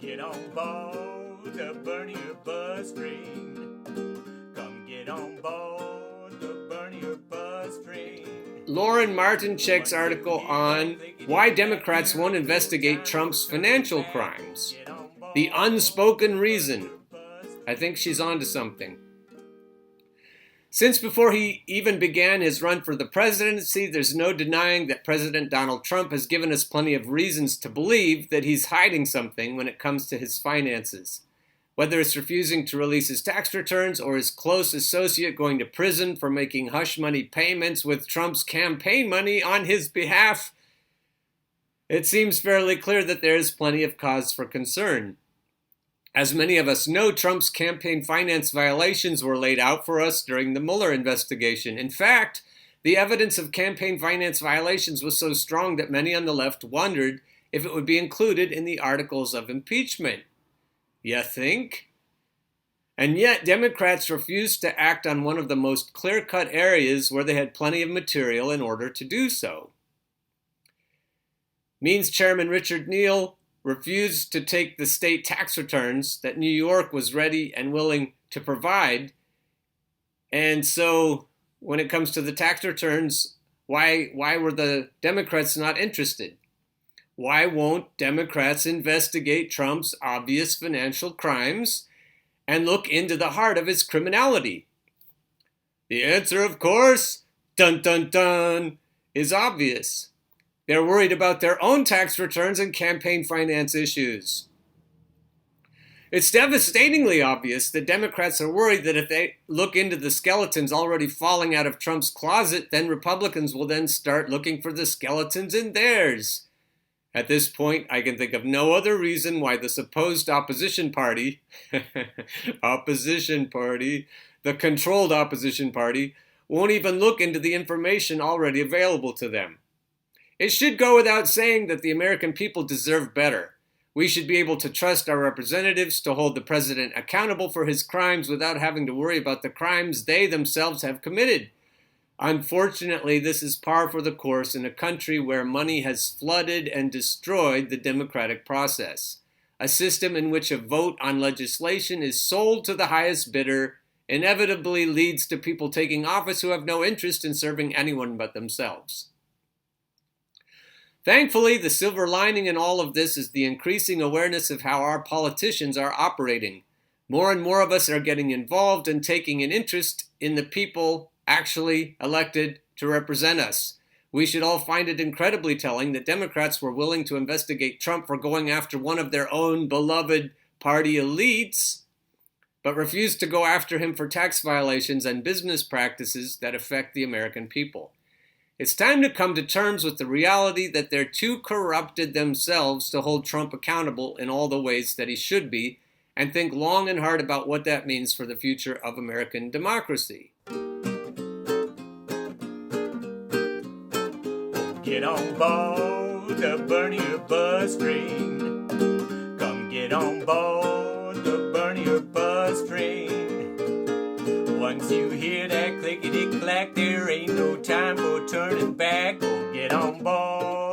Get on board the Bernier bus train. Come get on board the Bernier bus train. Lauren Martinchek's article on why Democrats won't investigate Trump's financial crimes. The unspoken reason. I think she's onto something. Since before he even began his run for the presidency, there's no denying that President Donald Trump has given us plenty of reasons to believe that he's hiding something when it comes to his finances. Whether it's refusing to release his tax returns or his close associate going to prison for making hush money payments with Trump's campaign money on his behalf, it seems fairly clear that there is plenty of cause for concern. As many of us know, Trump's campaign finance violations were laid out for us during the Mueller investigation. In fact, the evidence of campaign finance violations was so strong that many on the left wondered if it would be included in the articles of impeachment. You think? And yet, Democrats refused to act on one of the most clear-cut areas where they had plenty of material in order to do so. Means Chairman Richard Neal refused to take the state tax returns that New York was ready and willing to provide. And so when it comes to the tax returns, why were the Democrats not interested? Why won't Democrats investigate Trump's obvious financial crimes and look into the heart of his criminality? The answer, of course, dun dun dun, is obvious. They're worried about their own tax returns and campaign finance issues. It's devastatingly obvious that Democrats are worried that if they look into the skeletons already falling out of Trump's closet, then Republicans will then start looking for the skeletons in theirs. At this point, I can think of no other reason why the supposed opposition party, the controlled opposition party, won't even look into the information already available to them. It should go without saying that the American people deserve better. We should be able to trust our representatives to hold the president accountable for his crimes without having to worry about the crimes they themselves have committed. Unfortunately, this is par for the course in a country where money has flooded and destroyed the democratic process. A system in which a vote on legislation is sold to the highest bidder inevitably leads to people taking office who have no interest in serving anyone but themselves. Thankfully, the silver lining in all of this is the increasing awareness of how our politicians are operating. More and more of us are getting involved and taking an interest in the people actually elected to represent us. We should all find it incredibly telling that Democrats were willing to investigate Trump for going after one of their own beloved party elites, but refused to go after him for tax violations and business practices that affect the American people. It's time to come to terms with the reality that they're too corrupted themselves to hold Trump accountable in all the ways that he should be, and think long and hard about what that means for the future of American democracy. Get on board the Bernier bus train. Come get on board the Bernier bus train. Once you hear that clickety-clack, there ain't no time for turning back. Go get on board